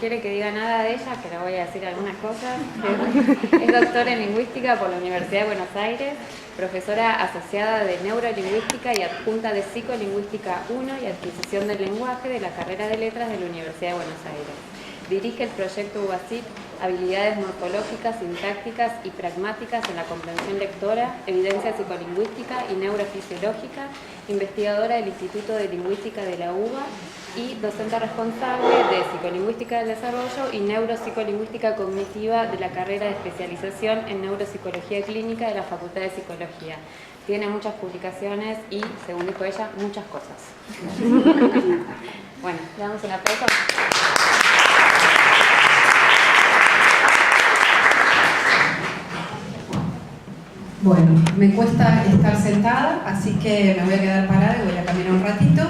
quiere que diga nada de ella, que le voy a decir algunas cosas. Es doctora en lingüística por la Universidad de Buenos Aires, profesora asociada de neurolingüística y adjunta de psicolingüística 1 y adquisición del lenguaje de la carrera de letras de la Universidad de Buenos Aires. Dirige el proyecto UBASIT, habilidades morfológicas, sintácticas y pragmáticas en la comprensión lectora, evidencia psicolingüística y neurofisiológica, investigadora del Instituto de Lingüística de la UBA y docente responsable de Psicolingüística del Desarrollo y Neuropsicolingüística Cognitiva de la carrera de especialización en Neuropsicología Clínica de la Facultad de Psicología. Tiene muchas publicaciones y, según dijo ella, muchas cosas. Bueno, le damos un aplauso. Bueno, me cuesta estar sentada, así que me voy a quedar parada y voy a caminar un ratito.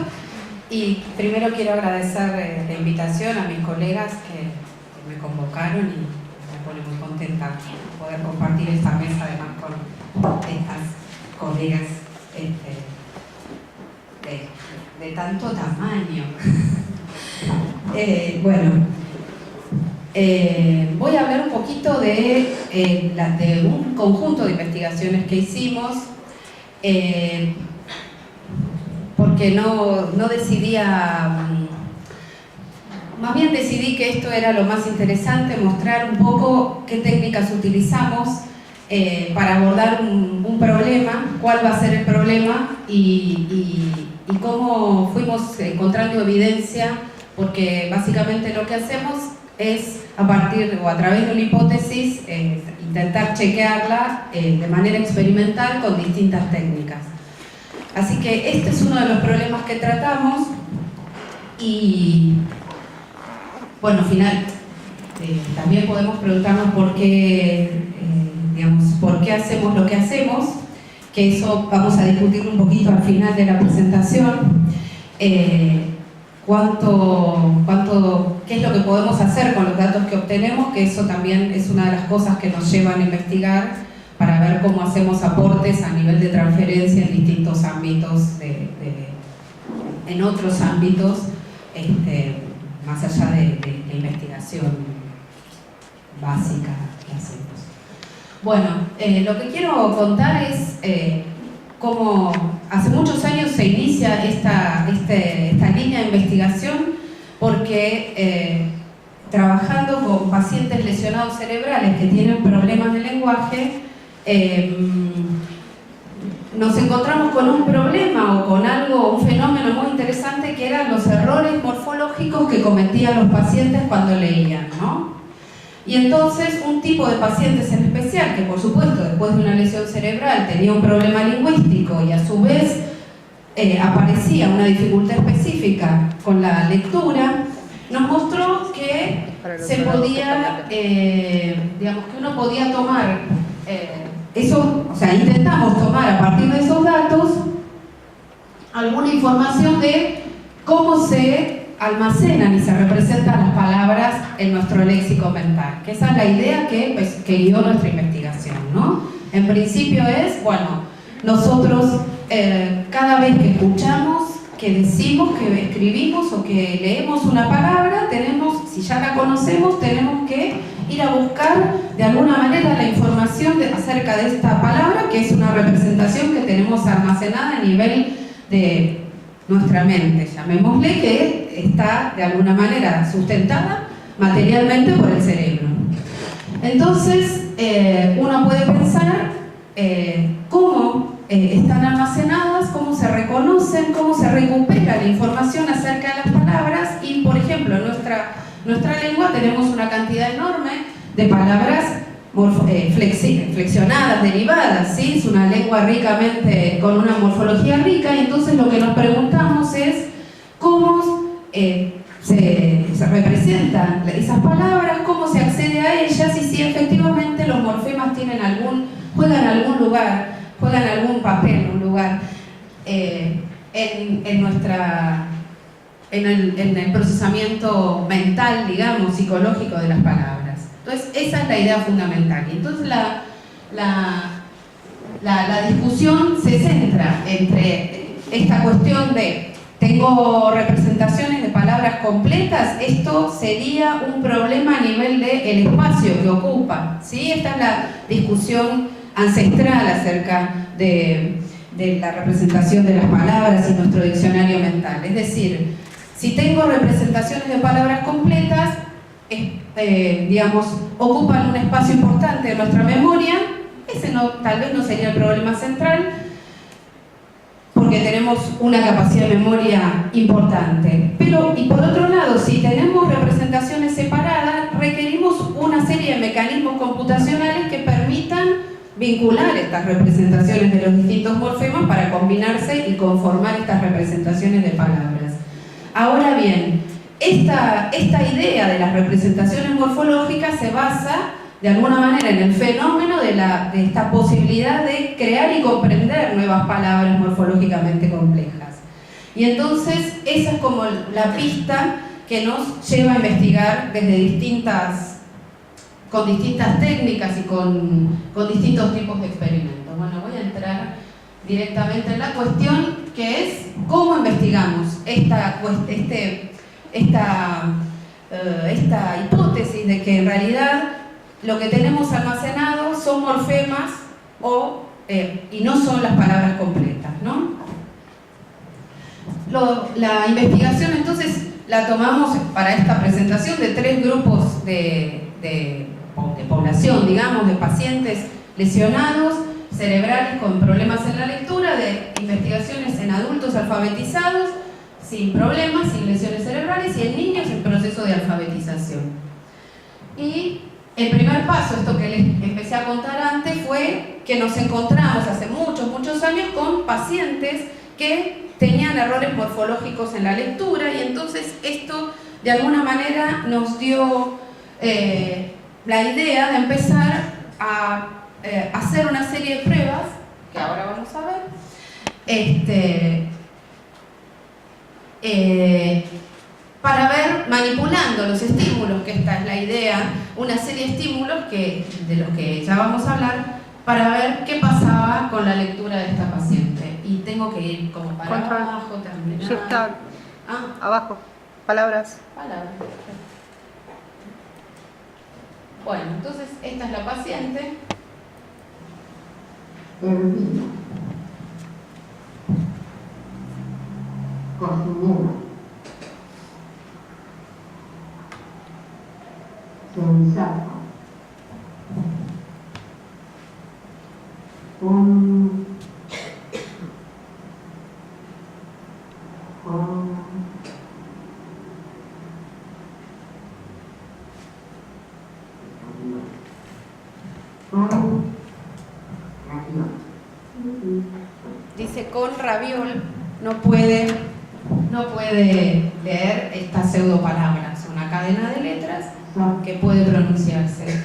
Y primero quiero agradecer la invitación a mis colegas que me convocaron y me pone muy contenta poder compartir esta mesa además con estas colegas de tanto tamaño. Voy a hablar un poquito de un conjunto de investigaciones que hicimos, porque no decidía, más bien decidí que esto era lo más interesante, mostrar un poco qué técnicas utilizamos para abordar un problema, cuál va a ser el problema y cómo fuimos encontrando evidencia, porque básicamente lo que hacemos es a partir o a través de una hipótesis intentar chequearla de manera experimental con distintas técnicas. Así que este es uno de los problemas que tratamos y bueno, al final también podemos preguntarnos por qué hacemos lo que hacemos, que eso vamos a discutir un poquito al final de la presentación. ¿Qué es lo que podemos hacer con los datos que obtenemos? Que eso también es una de las cosas que nos llevan a investigar para ver cómo hacemos aportes a nivel de transferencia en distintos ámbitos, en otros ámbitos, más allá de la investigación básica que hacemos. Bueno, lo que quiero contar es cómo hace muchos años se inicia esta línea de investigación porque trabajando con pacientes lesionados cerebrales que tienen problemas de lenguaje, nos encontramos con un problema o con un fenómeno muy interesante que eran los errores morfológicos que cometían los pacientes cuando leían, ¿no? Y entonces un tipo de pacientes en especial, que por supuesto después de una lesión cerebral tenía un problema lingüístico y a su vez aparecía una dificultad específica con la lectura, nos mostró que se podía, que uno podía tomar eso, o sea, intentamos tomar a partir de esos datos alguna información de cómo se almacenan y se representan las palabras en nuestro léxico mental, que esa es la idea que guió nuestra investigación, ¿no? En principio es, bueno, nosotros cada vez que escuchamos, que decimos, que escribimos o que leemos una palabra, si ya la conocemos, tenemos que ir a buscar de alguna manera la información acerca de esta palabra, que es una representación que tenemos almacenada a nivel de nuestra mente, llamémosle, que está de alguna manera sustentada materialmente por el cerebro. Entonces, uno puede pensar cómo están almacenadas, cómo se reconocen, cómo se recupera la información acerca de las palabras y, por ejemplo, en nuestra lengua tenemos una cantidad enorme de palabras flexionadas, derivadas, ¿sí? Es una lengua ricamente, con una morfología rica, y entonces lo que nos preguntamos es cómo se representan esas palabras, cómo se accede a ellas y si efectivamente los morfemas juegan algún papel, un lugar en el procesamiento mental, digamos, psicológico de las palabras. Entonces, esa es la idea fundamental. Y entonces la discusión se centra entre esta cuestión de tengo representaciones de palabras completas, esto sería un problema a nivel del espacio que ocupa, ¿sí? Esta es la discusión ancestral acerca de la representación de las palabras y nuestro diccionario mental. Es decir, si tengo representaciones de palabras completas, digamos, ocupan un espacio importante de nuestra memoria, ese tal vez no sería el problema central, porque tenemos una capacidad de memoria importante. Pero, y por otro lado, si tenemos representaciones separadas, requerimos una serie de mecanismos computacionales que permitan vincular estas representaciones de los distintos morfemas para combinarse y conformar estas representaciones de palabras. Ahora bien, esta idea de las representaciones morfológicas se basa de alguna manera en el fenómeno de esta posibilidad de crear y comprender nuevas palabras morfológicamente complejas. Y entonces esa es como la pista que nos lleva a investigar con distintas técnicas y con distintos tipos de experimentos. Bueno, voy a entrar directamente en la cuestión, que es cómo investigamos esta hipótesis de que en realidad lo que tenemos almacenado son morfemas y no son las palabras completas, ¿no? La investigación entonces la tomamos para esta presentación de 3 grupos de población, digamos, de pacientes lesionados cerebrales con problemas en la lectura, de investigaciones en adultos alfabetizados sin problemas, sin lesiones cerebrales, y en niños en proceso de alfabetización. Y el primer paso, esto que les empecé a contar antes, fue que nos encontramos hace muchos años con pacientes que tenían errores morfológicos en la lectura, y entonces esto de alguna manera nos dio la idea de empezar a hacer una serie de pruebas, que ahora vamos a ver, para ver, manipulando los estímulos, que esta es la idea, una serie de estímulos de los que ya vamos a hablar, para ver qué pasaba con la lectura de esta paciente. Y tengo que ir como para abajo, terminar. Abajo, palabras. Bueno, entonces esta es la paciente. Erudita, cocinera, sensata, Dice con raviol, no puede leer estas pseudopalabras, una cadena de letras que puede pronunciarse.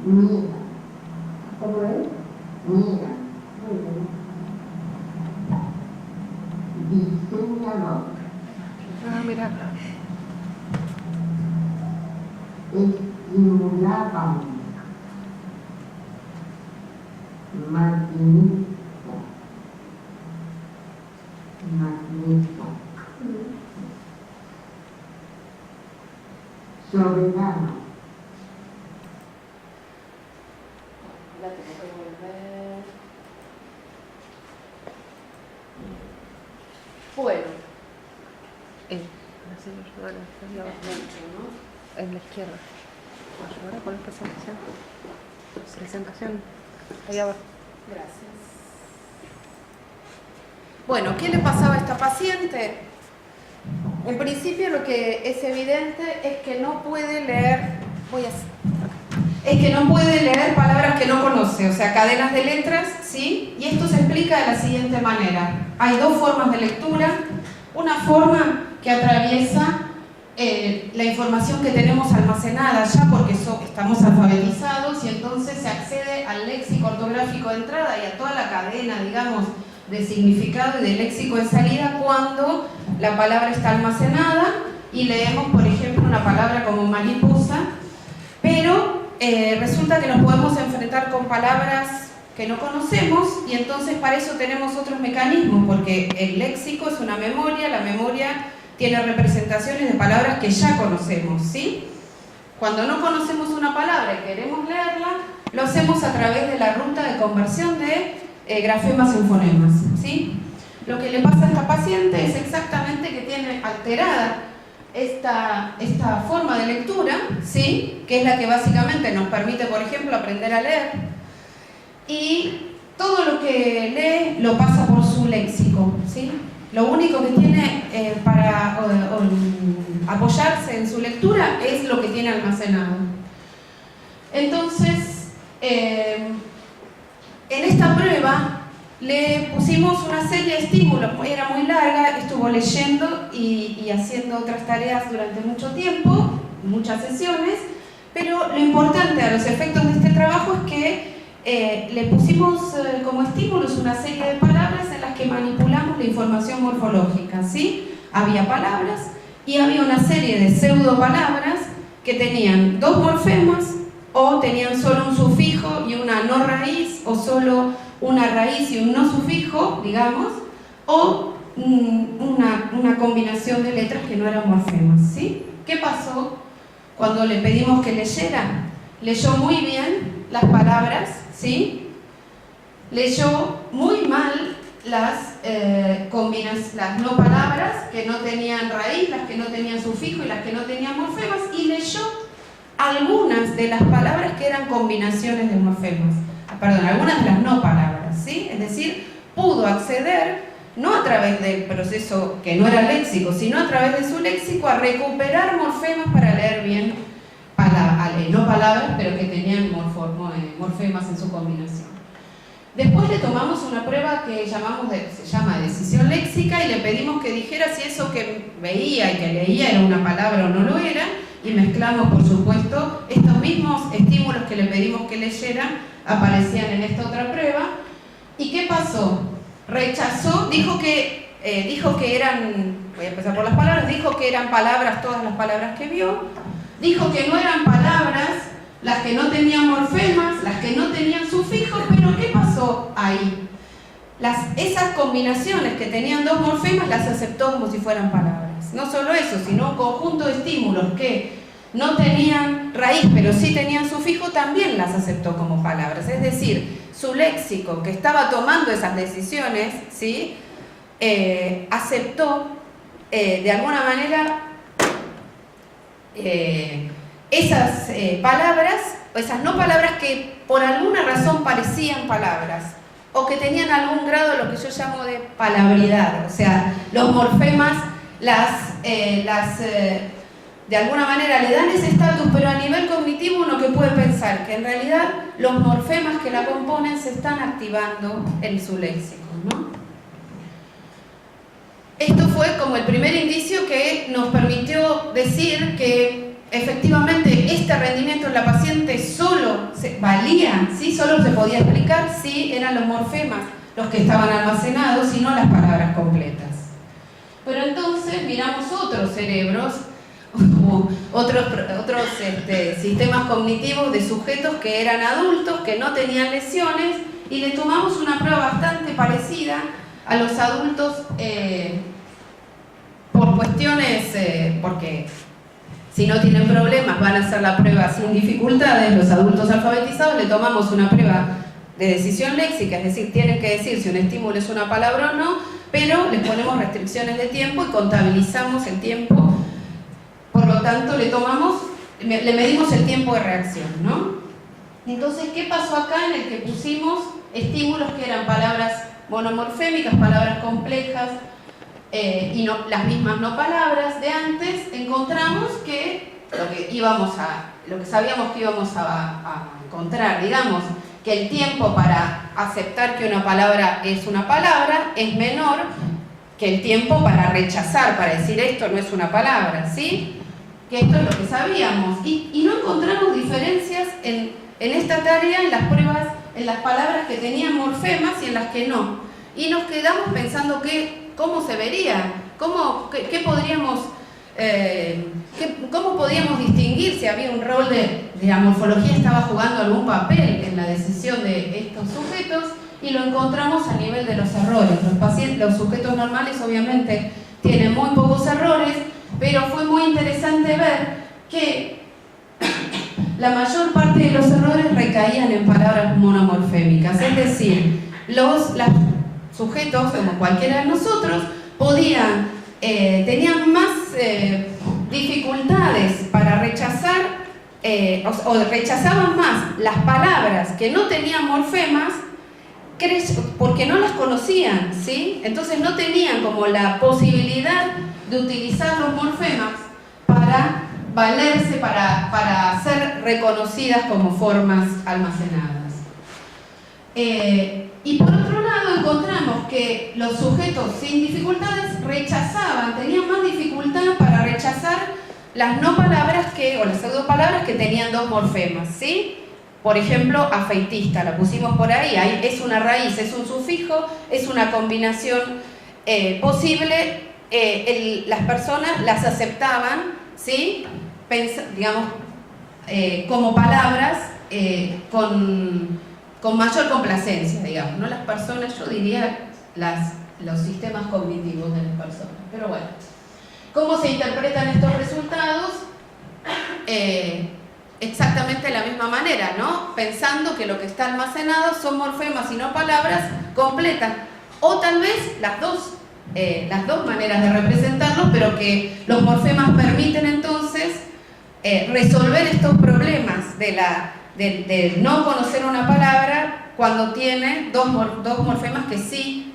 Mira. ¿Cómo es? Mira. Muy bien. Diseñador. Mira. Estimulaban. Maquinista. Soberano. La tengo que volver. Bueno. En la izquierda. Ahora poner presentación. Presentación. Ahí abajo. Gracias. Bueno, ¿qué le pasaba a esta paciente? En principio lo que es evidente es que no puede leer, palabras que no conoce, o sea, cadenas de letras, ¿sí? Y esto se explica de la siguiente manera. Hay 2 formas de lectura. Una forma que atraviesa la información que tenemos almacenada ya porque estamos alfabetizados y entonces se accede al léxico ortográfico de entrada y a toda la cadena, digamos, de significado y de léxico de salida cuando la palabra está almacenada y leemos, por ejemplo, una palabra como mariposa, pero resulta que nos podemos enfrentar con palabras que no conocemos y entonces para eso tenemos otros mecanismos, porque el léxico es una memoria, la memoria tiene representaciones de palabras que ya conocemos, ¿sí? Cuando no conocemos una palabra y queremos leerla, lo hacemos a través de la ruta de conversión de grafemas en fonemas, ¿sí? Lo que le pasa a esta paciente es exactamente que tiene alterada esta forma de lectura, ¿sí? Que es la que básicamente nos permite, por ejemplo, aprender a leer, y todo lo que lee lo pasa por su léxico, ¿sí? Lo único que tiene para apoyarse en su lectura es lo que tiene almacenado. Entonces, en esta prueba le pusimos una serie de estímulos, era muy larga, estuvo leyendo y haciendo otras tareas durante mucho tiempo, muchas sesiones, pero lo importante a los efectos de este trabajo es que le pusimos como estímulos una serie de palabras en las que manipulamos la información morfológica, ¿sí? Había palabras y había una serie de pseudopalabras que tenían dos morfemas o tenían solo un sufijo y una no raíz, o solo una raíz y un no sufijo, digamos, o una combinación de letras que no eran morfemas, ¿sí? ¿Qué pasó cuando le pedimos que leyera? Leyó muy bien las palabras, ¿sí? Leyó muy mal las no palabras que no tenían raíz, las que no tenían sufijo y las que no tenían morfemas, y leyó algunas de las palabras que eran combinaciones de morfemas, perdón, algunas de las no palabras, ¿sí? Es decir, pudo acceder, no a través del proceso que no era léxico, sino a través de su léxico, a recuperar morfemas para leer bien no palabras, pero que tenían morfemas en su combinación. Después le tomamos una prueba que se llama decisión léxica y le pedimos que dijera si eso que veía y que leía era una palabra o no lo era, y mezclamos, por supuesto, estos mismos estímulos que le pedimos que leyera, aparecían en esta otra prueba. ¿Y qué pasó? Rechazó, dijo que eran, voy a empezar por las palabras, dijo que eran palabras, todas las palabras que vio, dijo que no eran palabras las que no tenían morfemas, las que no tenían sufijos, pero ¿qué pasó ahí? Esas combinaciones que tenían dos morfemas las aceptó como si fueran palabras. No solo eso, sino un conjunto de estímulos que no tenían raíz, pero sí tenían sufijo, también las aceptó como palabras. Es decir, su léxico, que estaba tomando esas decisiones, ¿sí? Aceptó de alguna manera esas palabras, o esas no palabras que por alguna razón parecían palabras, o que tenían algún grado de lo que yo llamo de palabridad, o sea, los morfemas de alguna manera le dan ese estatus, pero a nivel cognitivo uno que puede pensar que en realidad los morfemas que la componen se están activando en su léxico, ¿no? Esto fue como el primer indicio que nos permitió decir que efectivamente este rendimiento en la paciente solo valía, ¿sí? Solo se podía explicar si eran los morfemas los que estaban almacenados y no las palabras completas. Pero entonces miramos otros cerebros, otros sistemas cognitivos de sujetos que eran adultos, que no tenían lesiones, y le tomamos una prueba bastante parecida a los adultos por cuestiones, porque si no tienen problemas van a hacer la prueba sin dificultades. Los adultos alfabetizados le tomamos una prueba de decisión léxica, es decir, tienen que decir si un estímulo es una palabra o no, pero les ponemos restricciones de tiempo y contabilizamos el tiempo. Por lo tanto, le medimos el tiempo de reacción, ¿no? Entonces, ¿qué pasó acá en el que pusimos estímulos que eran palabras monomorfémicas, palabras complejas, y no, las mismas no palabras de antes? Encontramos que lo que sabíamos que íbamos a encontrar, digamos, que el tiempo para aceptar que una palabra es una palabra es menor que el tiempo para rechazar, para decir esto no es una palabra, ¿sí? que esto es lo que sabíamos. Y no encontramos diferencias en esta tarea, en las pruebas, en las palabras que tenían morfemas y en las que no. Y nos quedamos pensando cómo se vería, cómo podíamos distinguir si había un rol de la morfología estaba jugando algún papel en la decisión de estos sujetos, y lo encontramos a nivel de los errores. Los sujetos normales obviamente tienen muy pocos errores, pero fue muy interesante ver que la mayor parte de los errores recaían en palabras monomorfémicas, es decir, los sujetos, como cualquiera de nosotros, tenían más dificultades para rechazar, o rechazaban más las palabras que no tenían morfemas porque no las conocían, ¿sí? Entonces no tenían como la posibilidad de utilizar los morfemas para valerse, para ser reconocidas como formas almacenadas. Y por otro lado encontramos que los sujetos sin dificultades tenían más dificultad para rechazar las no palabras o las pseudopalabras que tenían dos morfemas, ¿sí? Por ejemplo, afeitista, la pusimos por ahí, es una raíz, es un sufijo, es una combinación posible, las personas las aceptaban, ¿sí? Digamos, como palabras con mayor complacencia, digamos, no las personas, yo diría los sistemas cognitivos de las personas. Pero bueno, ¿cómo se interpretan estos resultados? Exactamente de la misma manera, ¿no? Pensando que lo que está almacenado son morfemas y no palabras completas, o tal vez las dos maneras de representarlos, pero que los morfemas permiten entonces resolver estos problemas de no conocer una palabra cuando tiene dos morfemas que sí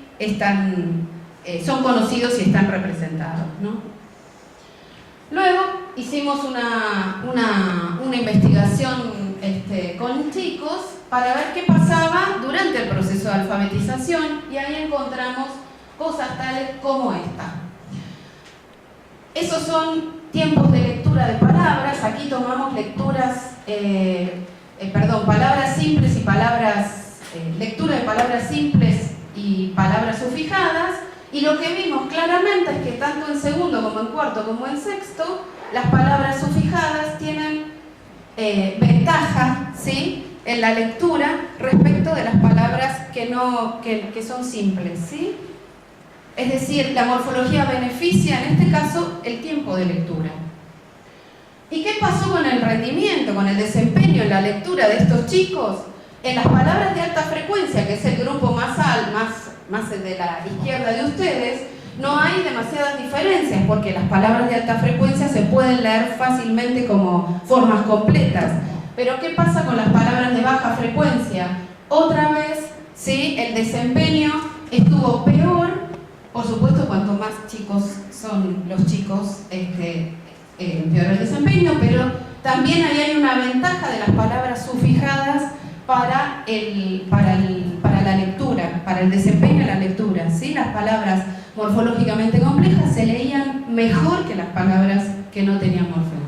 son conocidos y están representados, ¿no? Luego hicimos una investigación con chicos para ver qué pasaba durante el proceso de alfabetización, y ahí encontramos cosas tales como esta. Esos son tiempos de lectura de palabras. Aquí tomamos palabras simples y lectura de palabras simples y palabras sufijadas, y lo que vimos claramente es que tanto en segundo como en cuarto como en sexto, las palabras sufijadas tienen ventaja, ¿sí?, en la lectura respecto de las palabras que son simples, ¿sí? Es decir, la morfología beneficia en este caso el tiempo de lectura. ¿Y qué pasó con el rendimiento, con el desempeño en la lectura de estos chicos? En las palabras de alta frecuencia, que es el grupo más de la izquierda de ustedes, no hay demasiadas diferencias, porque las palabras de alta frecuencia se pueden leer fácilmente como formas completas. Pero ¿qué pasa con las palabras de baja frecuencia? Otra vez, ¿sí?, el desempeño estuvo peor. Por supuesto, cuanto más chicos son los chicos, peor el desempeño, pero también ahí hay una ventaja de las palabras sufijadas para la lectura, para el desempeño en la lectura, ¿sí? Las palabras morfológicamente complejas se leían mejor que las palabras que no tenían morfema.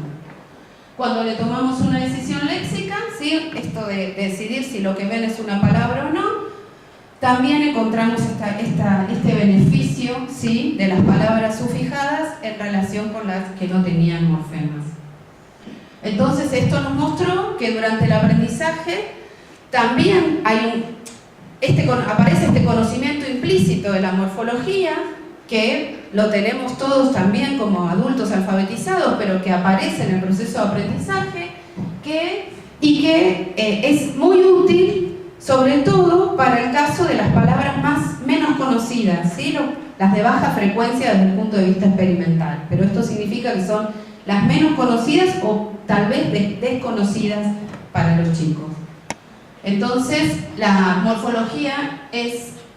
Cuando le tomamos una decisión léxica, ¿sí?, esto de decidir si lo que ven es una palabra o no, también encontramos este beneficio, ¿sí?, de las palabras sufijadas en relación con las que no tenían morfemas. Entonces esto nos mostró que durante el aprendizaje también aparece este conocimiento implícito de la morfología, que lo tenemos todos también como adultos alfabetizados, pero que aparece en el proceso de aprendizaje, y que es muy útil sobre todo para el caso de las palabras menos conocidas, ¿sí?, las de baja frecuencia desde el punto de vista experimental, pero esto significa que son las menos conocidas o tal vez desconocidas para los chicos. Entonces, la morfología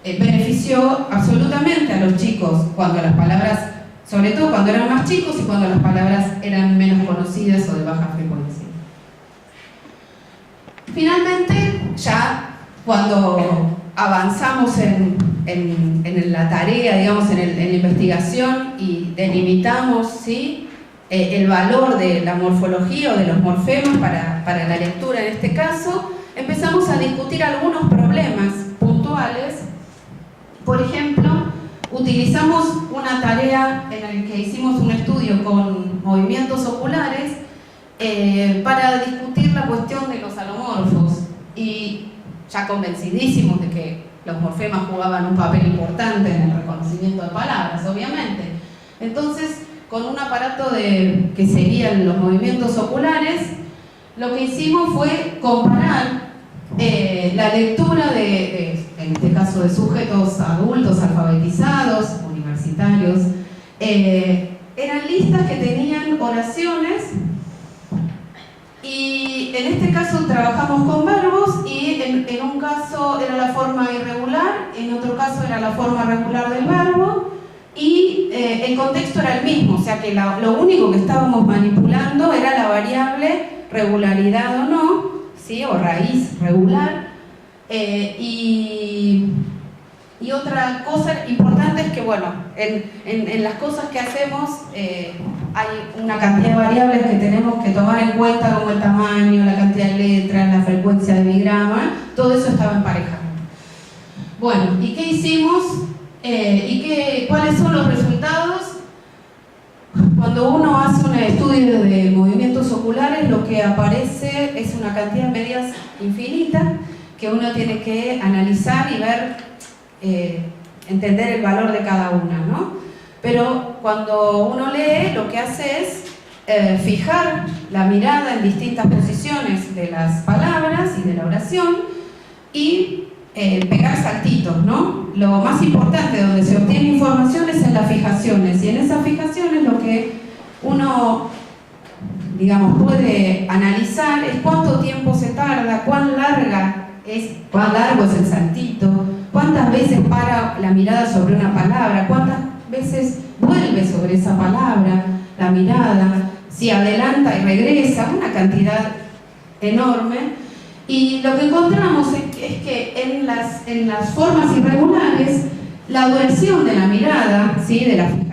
benefició absolutamente a los chicos cuando las palabras, sobre todo cuando eran más chicos y cuando las palabras eran menos conocidas o de baja frecuencia. Finalmente, ya cuando avanzamos en la tarea, digamos, en la investigación y delimitamos, ¿sí?, el valor de la morfología o de los morfemas para la lectura en este caso, empezamos a discutir algunos problemas puntuales. Por ejemplo, utilizamos una tarea en la que hicimos un estudio con movimientos oculares para discutir la cuestión de los alomorfos, y ya convencidísimos de que los morfemas jugaban un papel importante en el reconocimiento de palabras, obviamente. Entonces, con un aparato que seguían los movimientos oculares, lo que hicimos fue comparar la lectura en este caso de sujetos adultos, alfabetizados, universitarios. Eran listas que tenían oraciones, y en este caso trabajamos con verbos, y en un caso era la forma irregular, en otro caso era la forma regular del verbo, y el contexto era el mismo, o sea que lo único que estábamos manipulando era la variable regularidad o no, ¿sí? O raíz regular. Y otra cosa importante es que, bueno, en las cosas que hacemos hay una cantidad de variables que tenemos que tomar en cuenta, como el tamaño, la cantidad de letras, la frecuencia de bigrama, todo eso estaba emparejado. Bueno, ¿y qué hicimos? ¿Cuáles son los resultados? Cuando uno hace un estudio de movimientos oculares, lo que aparece es una cantidad de medidas infinita que uno tiene que analizar y ver, entender el valor de cada una, ¿no? Pero cuando uno lee, lo que hace es fijar la mirada en distintas posiciones de las palabras y de la oración y pegar saltitos, ¿no? Lo más importante donde se obtiene información es en las fijaciones, y en esas fijaciones lo que uno, digamos, puede analizar es cuánto tiempo se tarda, cuán largo es el saltito, cuántas veces para la mirada sobre una palabra, cuántas veces vuelve sobre esa palabra la mirada, si adelanta y regresa, una cantidad enorme. Y lo que encontramos es que en las formas irregulares, la duración de la mirada, ¿sí? De la fijación,